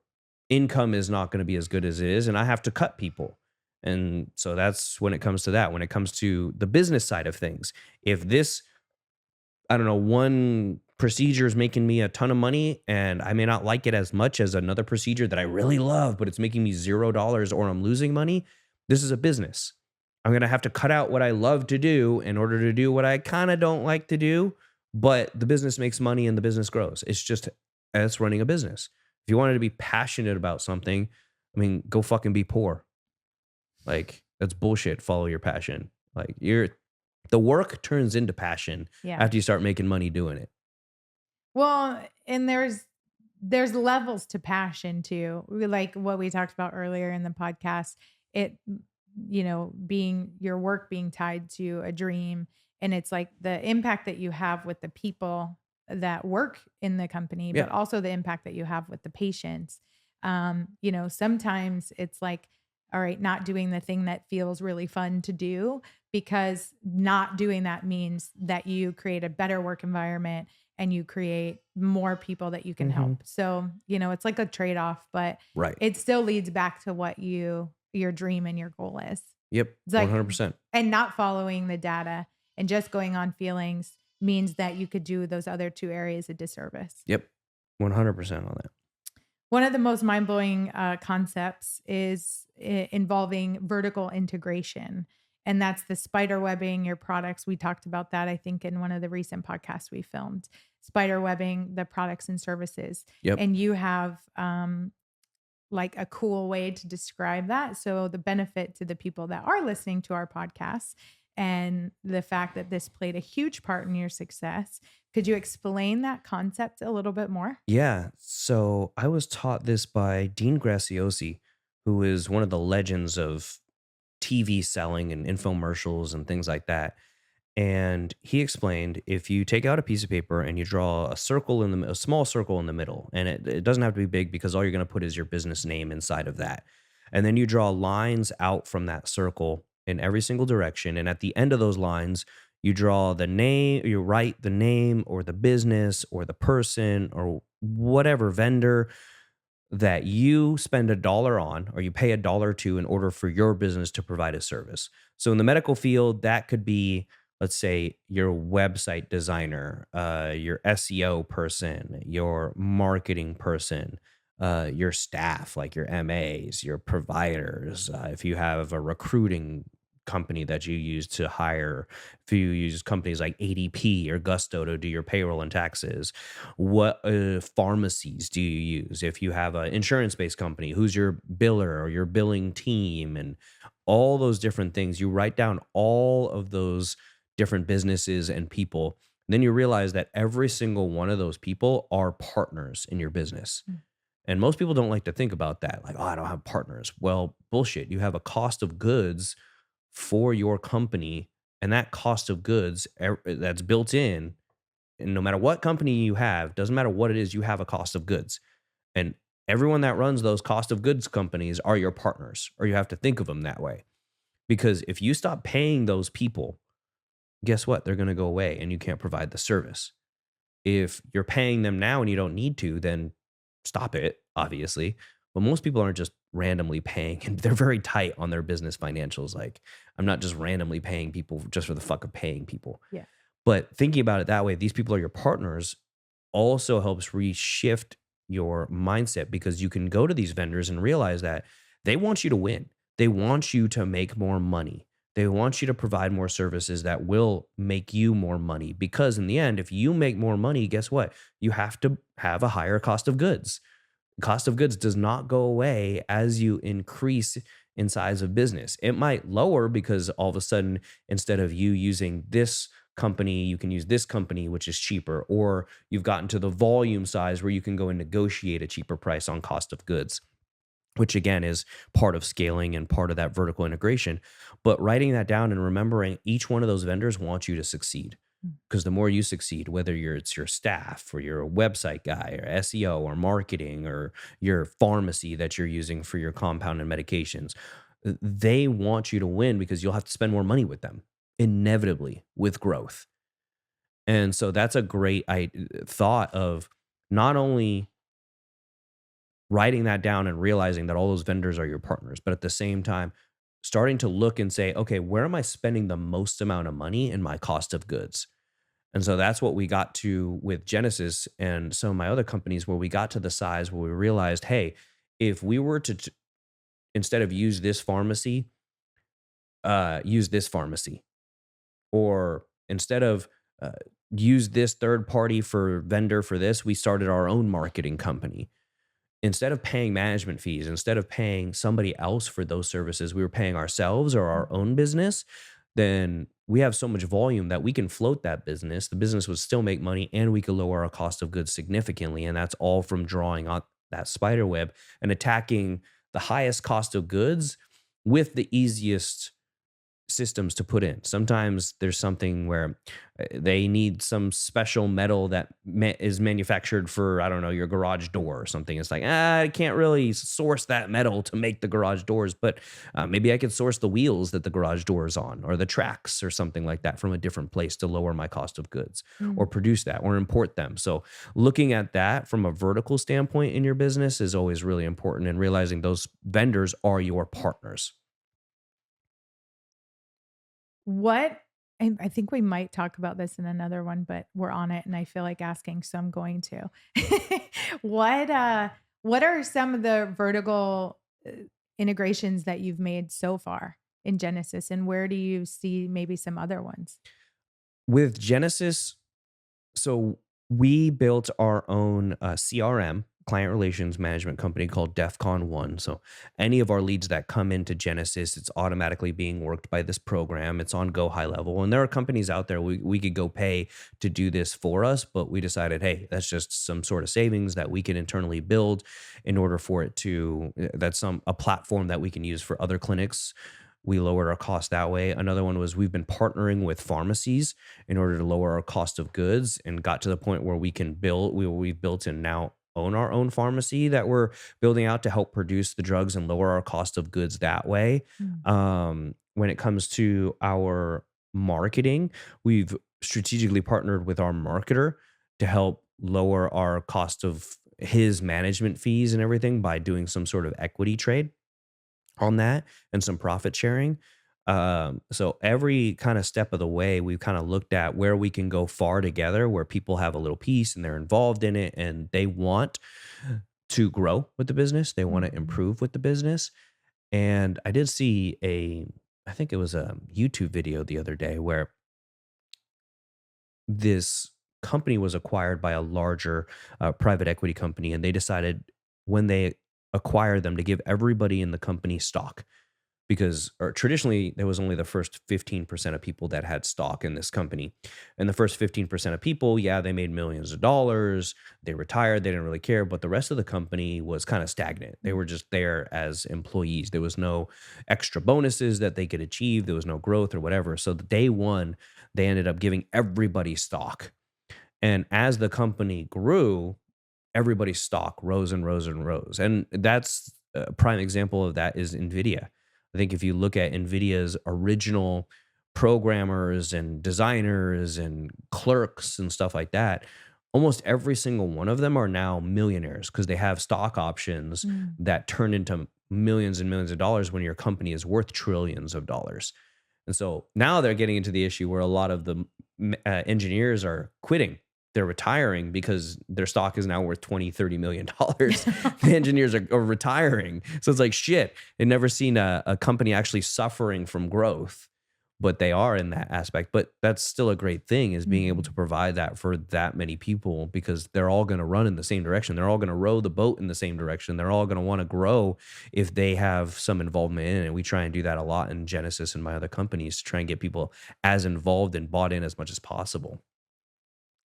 Speaker 1: income is not going to be as good as it is and I have to cut people. And so that's when it comes to that. When it comes to the business side of things, if this, I don't know, one procedure is making me a ton of money and I may not like it as much as another procedure that I really love, but it's making me $0 or I'm losing money, this is a business. I'm going to have to cut out what I love to do in order to do what I kind of don't like to do, but the business makes money and the business grows. It's running a business. If you wanted to be passionate about something, I mean, go fucking be poor. Like, that's bullshit. Follow your passion. Like, the work turns into passion after you start making money doing it.
Speaker 2: Well, and there's levels to passion too. Like what we talked about earlier in the podcast, being your work being tied to a dream. And it's like the impact that you have with the people that work in the company, but also the impact that you have with the patients. Sometimes it's like, all right, not doing the thing that feels really fun to do, because not doing that means that you create a better work environment and you create more people that you can help. So, it's like a trade-off, but it still leads back to what your dream and your goal is.
Speaker 1: Yep.
Speaker 2: It's like,
Speaker 1: 100%.
Speaker 2: And not following the data and just going on feelings means that you could do those other two areas a disservice.
Speaker 1: Yep. 100% on that.
Speaker 2: One of the most mind-blowing concepts is involving vertical integration. And that's the spiderwebbing your products. We talked about that, I think, in one of the recent podcasts we filmed. Spiderwebbing the products and services.
Speaker 1: Yep.
Speaker 2: And you have like a cool way to describe that. So the benefit to the people that are listening to our podcast and the fact that this played a huge part in your success. Could you explain that concept a little bit more?
Speaker 1: Yeah. So I was taught this by Dean Graziosi, who is one of the legends of TV selling and infomercials and things like that. And he explained, if you take out a piece of paper and you draw a small circle in the middle, and it doesn't have to be big because all you're going to put is your business name inside of that. And then you draw lines out from that circle in every single direction. And at the end of those lines, you draw the name, you write the name or the business or the person or whatever vendor that you spend $1 on or you pay $1 to in order for your business to provide a service. So in the medical field, that could be, let's say, your website designer, your SEO person, your marketing person, your staff, like your MAs, your providers. If you have a recruiting company that you use to hire, if you use companies like ADP or Gusto to do your payroll and taxes, what pharmacies do you use? If you have an insurance-based company, who's your biller or your billing team, and all those different things, you write down all of those different businesses and people. Then you realize that every single one of those people are partners in your business. And most people don't like to think about that. Like, oh, I don't have partners. Well, bullshit. You have a cost of goods for your company, and that cost of goods that's built in, and no matter what company you have, doesn't matter what it is, you have a cost of goods. And everyone that runs those cost of goods companies are your partners, or you have to think of them that way. Because if you stop paying those people, guess what? They're going to go away and you can't provide the service. If you're paying them now and you don't need to, then stop it, obviously. But most people aren't just randomly paying, and they're very tight on their business financials. Like, I'm not just randomly paying people just for the fuck of paying people.
Speaker 2: Yeah.
Speaker 1: But thinking about it that way, these people are your partners, also helps reshift your mindset, because you can go to these vendors and realize that they want you to win. They want you to make more money. They want you to provide more services that will make you more money, because in the end, if you make more money, guess what? You have to have a higher cost of goods. Cost of goods does not go away as you increase in size of business. It might lower because all of a sudden, instead of you using this company, you can use this company, which is cheaper, or you've gotten to the volume size where you can go and negotiate a cheaper price on cost of goods, which again is part of scaling and part of that vertical integration. But writing that down and remembering each one of those vendors wants you to succeed. Because the more you succeed, whether it's your staff or you're a website guy or SEO or marketing or your pharmacy that you're using for your compounded medications, they want you to win, because you'll have to spend more money with them inevitably with growth. And so that's a great thought of not only writing that down and realizing that all those vendors are your partners, but at the same time, starting to look and say, okay, where am I spending the most amount of money in my cost of goods? And so that's what we got to with Genesis and some of my other companies, where we got to the size where we realized, hey, if we were to, instead of use this pharmacy, use this pharmacy, or instead of use this third party for vendor for this, we started our own marketing company. Instead of paying management fees, instead of paying somebody else for those services, we were paying ourselves or our own business. Then we have so much volume that we can float that business. The business would still make money, and we could lower our cost of goods significantly. And that's all from drawing on that spider web and attacking the highest cost of goods with the easiest systems to put in. Sometimes there's something where they need some special metal that is manufactured for, I don't know, your garage door or something. It's like, I can't really source that metal to make the garage doors, but maybe I could source the wheels that the garage door is on, or the tracks or something like that from a different place to lower my cost of goods, or produce that or import them. So looking at that from a vertical standpoint in your business is always really important, and realizing those vendors are your partners.
Speaker 2: I think we might talk about this in another one, but we're on it and I feel like asking, so I'm going to. What are some of the vertical integrations that you've made so far in Genesis, and where do you see maybe some other ones?
Speaker 1: With Genesis, so we built our own CRM, client relations management company, called DEFCON 1. So any of our leads that come into Genesis, it's automatically being worked by this program. It's on Go High Level. And there are companies out there we could go pay to do this for us, but we decided, hey, that's just some sort of savings that we can internally build in order for it to, that's a platform that we can use for other clinics. We lowered our cost that way. Another one was we've been partnering with pharmacies in order to lower our cost of goods, and got to the point where we can build, we've built and now own our own pharmacy that we're building out to help produce the drugs and lower our cost of goods that way. When it comes to our marketing, we've strategically partnered with our marketer to help lower our cost of his management fees and everything by doing some sort of equity trade on that and some profit sharing. So every kind of step of the way, we've kind of looked at where we can go far together, where people have a little piece and they're involved in it and they want to grow with the business. They want to improve with the business. And I did see I think it was a YouTube video the other day where this company was acquired by a larger private equity company, and they decided when they acquired them to give everybody in the company stock, because or traditionally there was only the first 15% of people that had stock in this company. And the first 15% of people, yeah, they made millions of dollars, they retired, they didn't really care, but the rest of the company was kind of stagnant. They were just there as employees. There was no extra bonuses that they could achieve, there was no growth or whatever. So the day one, they ended up giving everybody stock. And as the company grew, everybody's stock rose and rose and rose. And that's a prime example of that is NVIDIA. I think if you look at NVIDIA's original programmers and designers and clerks and stuff like that, almost every single one of them are now millionaires because they have stock options that turn into millions and millions of dollars when your company is worth trillions of dollars. And so now they're getting into the issue where a lot of the engineers are quitting. They're retiring because their stock is now worth $20-30 million. The engineers are retiring. So it's like, shit, I've never seen a company actually suffering from growth, but they are in that aspect. But that's still a great thing, is being able to provide that for that many people, because they're all going to run in the same direction. They're all going to row the boat in the same direction. They're all going to want to grow if they have some involvement in it. And we try and do that a lot in Genesis and my other companies to try and get people as involved and bought in as much as possible.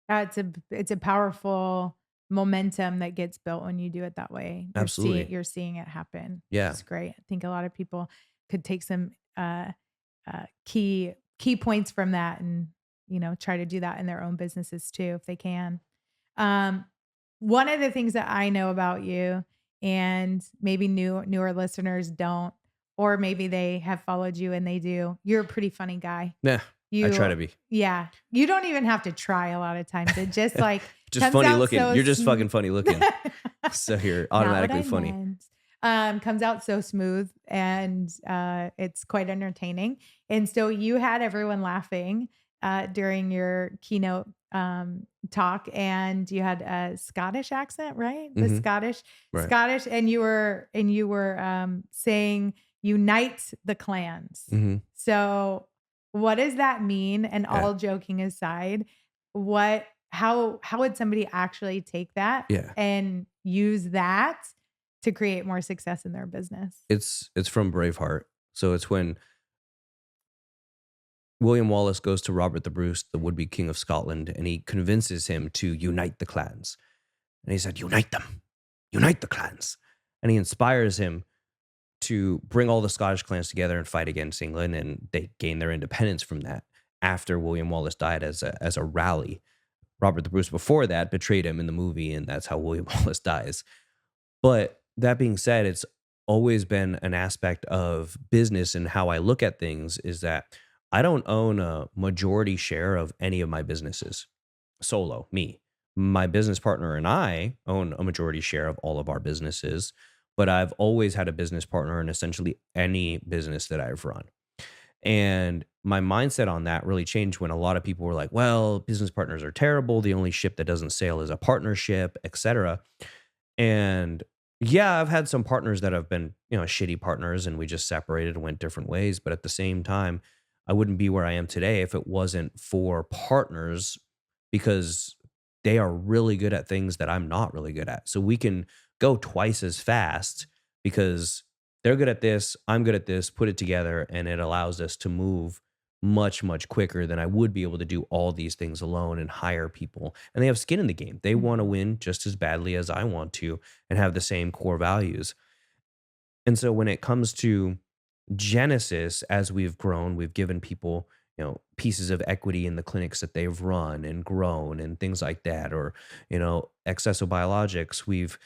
Speaker 2: It's a powerful momentum that gets built when you do it that way.
Speaker 1: Absolutely.
Speaker 2: You're seeing it happen.
Speaker 1: Yeah.
Speaker 2: It's great. I think a lot of people could take some key points from that and, try to do that in their own businesses too, if they can. One of the things that I know about you, and maybe newer listeners don't, or maybe they have followed you and they do, you're a pretty funny guy.
Speaker 1: Yeah. I try to be.
Speaker 2: Yeah. You don't even have to try a lot of times. It just like
Speaker 1: just funny looking. You're just fucking funny looking. So you're automatically funny.
Speaker 2: Comes out so smooth, and it's quite entertaining. And so you had everyone laughing during your keynote talk, and you had a Scottish accent, right? The Scottish, and you were saying unite the clans. So what does that mean? And all joking aside, how would somebody actually take that and use that to create more success in their business?
Speaker 1: It's from Braveheart. So it's when William Wallace goes to Robert the Bruce, the would-be king of Scotland, and he convinces him to unite the clans. And he said, unite them, unite the clans. And he inspires him to bring all the Scottish clans together and fight against England, and they gain their independence from that after William Wallace died as a rally. Robert the Bruce before that betrayed him in the movie, and that's how William Wallace dies. But that being said, it's always been an aspect of business, and how I look at things is that I don't own a majority share of any of my businesses. Solo, me. My business partner and I own a majority share of all of our businesses, but I've always had a business partner in essentially any business that I've run. And my mindset on that really changed when a lot of people were like, well, business partners are terrible. The only ship that doesn't sail is a partnership, etc. And yeah, I've had some partners that have been, shitty partners, and we just separated and went different ways. But at the same time, I wouldn't be where I am today if it wasn't for partners, because they are really good at things that I'm not really good at. So we can go twice as fast because they're good at this, I'm good at this, put it together, and it allows us to move much, much quicker than I would be able to do all these things alone and hire people. And they have skin in the game. They want to win just as badly as I want to and have the same core values. And so when it comes to Genesis, as we've grown, we've given people, pieces of equity in the clinics that they've run and grown and things like that. Or, Accesso Biologics, we've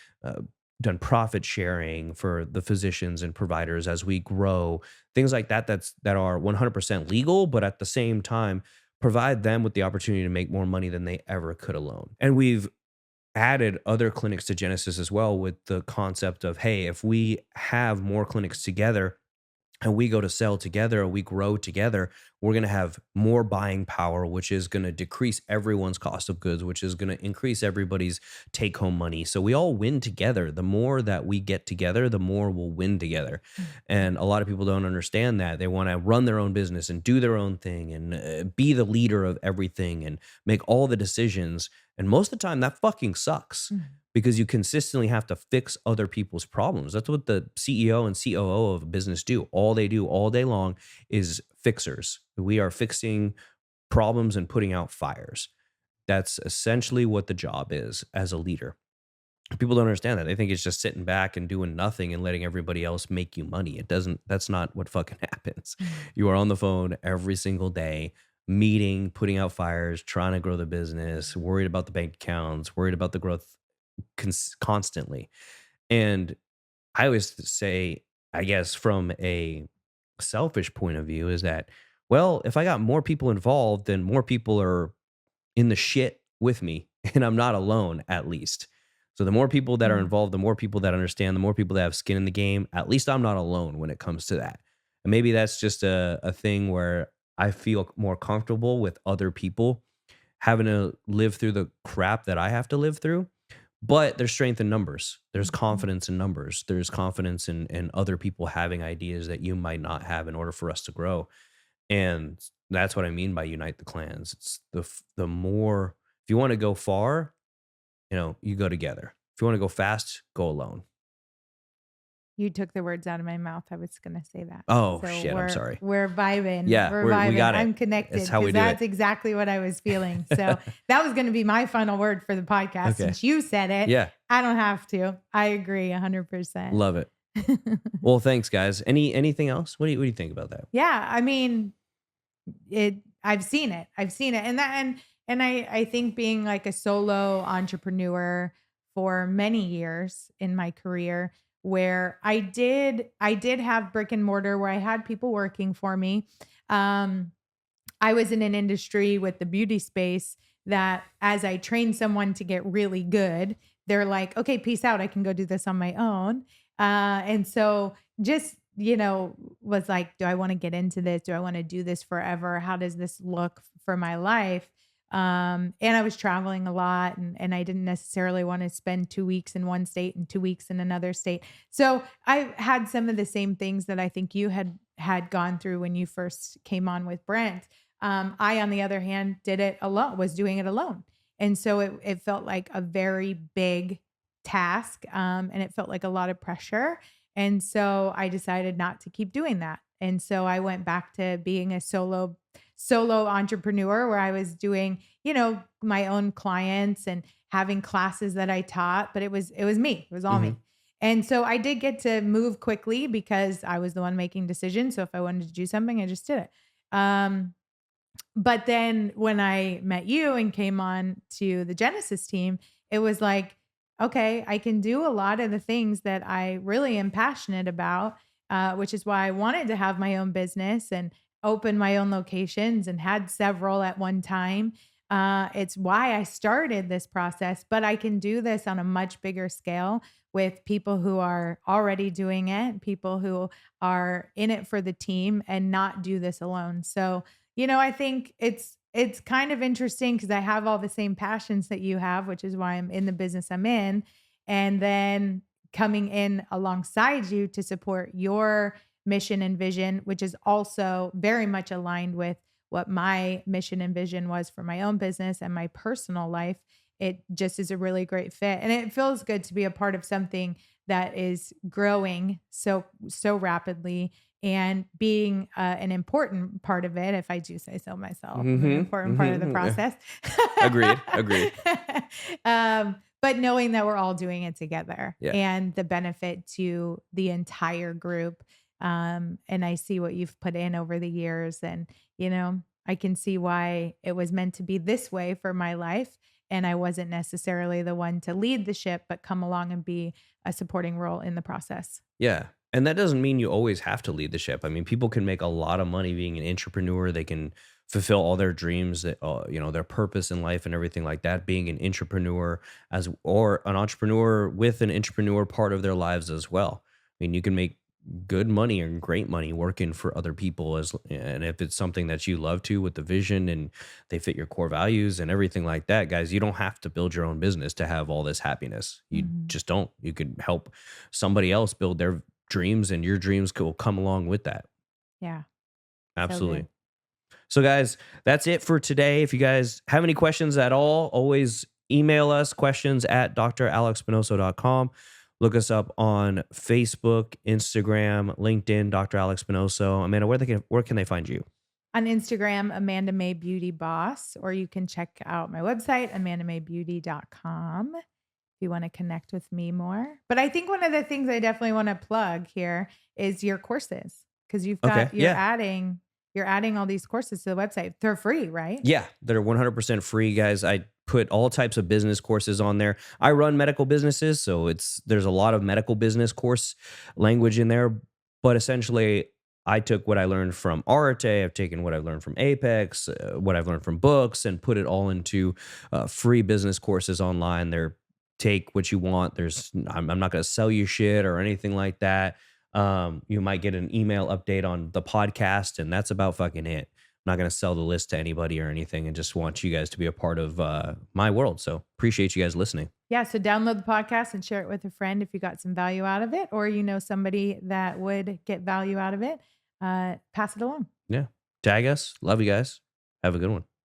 Speaker 1: done profit sharing for the physicians and providers as we grow, things like that that are 100% legal, but at the same time provide them with the opportunity to make more money than they ever could alone. And we've added other clinics to Genesis as well, with the concept of, hey, if we have more clinics together, and we go to sell together, or we grow together, we're going to have more buying power, which is going to decrease everyone's cost of goods, which is going to increase everybody's take home money. So we all win together. The more that we get together, the more we'll win together. And a lot of people don't understand that. They want to run their own business and do their own thing and be the leader of everything and make all the decisions. And most of the time that fucking sucks. Because you consistently have to fix other people's problems. That's what the CEO and COO of a business do. All they do all day long is fixers. We are fixing problems and putting out fires. That's essentially what the job is as a leader. People don't understand that. They think it's just sitting back and doing nothing and letting everybody else make you money. It doesn't, that's not what fucking happens. You are on the phone every single day, meeting, putting out fires, trying to grow the business, worried about the bank accounts, worried about the growth constantly. And I always say, I guess from a selfish point of view, is that, well, if I got more people involved, then more people are in the shit with me and I'm not alone, at least. So the more people that are involved, the more people that understand, the more people that have skin in the game, at least I'm not alone when it comes to that. And maybe that's just a thing where I feel more comfortable with other people having to live through the crap that I have to live through. But there's strength in numbers. There's confidence in numbers. There's confidence in other people having ideas that you might not have in order for us to grow. And that's what I mean by unite the clans. It's the more, if you want to go far, you go together. If you want to go fast, go alone.
Speaker 2: You took the words out of my mouth. I was going to say that.
Speaker 1: Oh, shit. I'm sorry.
Speaker 2: We're vibing.
Speaker 1: Yeah,
Speaker 2: we're
Speaker 1: we
Speaker 2: vibing.
Speaker 1: got it.
Speaker 2: I'm connected.
Speaker 1: That's how we do it.
Speaker 2: That's exactly what I was feeling. So that was going to be my final word for the podcast.
Speaker 1: Okay.
Speaker 2: Since you said it,
Speaker 1: Yeah.
Speaker 2: I don't have to. I agree 100%.
Speaker 1: Love it. Well, thanks, guys. Anything else? What do you think about that?
Speaker 2: Yeah. I mean, I've seen it. And I think being like a solo entrepreneur for many years in my career, where I did have brick and mortar where I had people working for me. I was in an industry with the beauty space that as I trained someone to get really good, they're like, okay, peace out. I can go do this on my own. And so just, was like, do I want to get into this? Do I want to do this forever? How does this look for my life? And I was traveling a lot and I didn't necessarily want to spend 2 weeks in one state and 2 weeks in another state. So I had some of the same things that I think you had gone through when you first came on with Brent. I, on the other hand, was doing it alone. And so it felt like a very big task. And it felt like a lot of pressure. And so I decided not to keep doing that. And so I went back to being a solo entrepreneur where I was doing, my own clients and having classes that I taught, but it was me. It was all me. And so I did get to move quickly because I was the one making decisions. So if I wanted to do something, I just did it. But then when I met you and came on to the Genesis team, it was like, okay, I can do a lot of the things that I really am passionate about, which is why I wanted to have my own business and open my own locations and had several at one time. It's why I started this process, but I can do this on a much bigger scale with people who are already doing it, people who are in it for the team and not do this alone. So, I think it's kind of interesting because I have all the same passions that you have, which is why I'm in the business I'm in. And then coming in alongside you to support your mission and vision, which is also very much aligned with what my mission and vision was for my own business and my personal life. It just is a really great fit. And it feels good to be a part of something that is growing so rapidly and being an important part of it, if I do say so myself, an important part of the process.
Speaker 1: Agreed.
Speaker 2: But knowing that we're all doing it together and the benefit to the entire group. And I see what you've put in over the years and, I can see why it was meant to be this way for my life. And I wasn't necessarily the one to lead the ship, but come along and be a supporting role in the process.
Speaker 1: Yeah. And that doesn't mean you always have to lead the ship. I mean, people can make a lot of money being an entrepreneur. They can fulfill all their dreams, their purpose in life and everything like that, being an entrepreneur or an entrepreneur with an entrepreneur part of their lives as well. I mean, you can make good money and great money working for other people, and if it's something that you love to with the vision and they fit your core values and everything like that, guys, you don't have to build your own business to have all this happiness. You just don't. You could help somebody else build their dreams, and your dreams will come along with that.
Speaker 2: Yeah.
Speaker 1: Absolutely.
Speaker 2: good.
Speaker 1: So guys, that's it for today. If you guys have any questions at all, always email us questions at dralexspinoso.com. Look us up on Facebook, Instagram, LinkedIn, Dr. Alex Spinoso. Amanda, where can they find you?
Speaker 2: On Instagram, Amanda May Beauty Boss, or you can check out my website, amandamaybeauty.com, if you want to connect with me more. But I think one of the things I definitely want to plug here is your courses, because you're adding all these courses to the website. They're free, right?
Speaker 1: Yeah, they're 100% free, guys. I put all types of business courses on there. I run medical businesses, so there's a lot of medical business course language in there. But essentially, I took what I learned from Arte, I've taken what I've learned from Apex, what I've learned from books, and put it all into free business courses online. They're take what you want. I'm not going to sell you shit or anything like that. You might get an email update on the podcast, and that's about fucking it. I'm not going to sell the list to anybody or anything, and just want you guys to be a part of my world. So appreciate you guys listening.
Speaker 2: Yeah. So download the podcast and share it with a friend if you got some value out of it, or you know somebody that would get value out of it. Pass it along.
Speaker 1: Yeah. Tag us. Love you guys. Have a good one.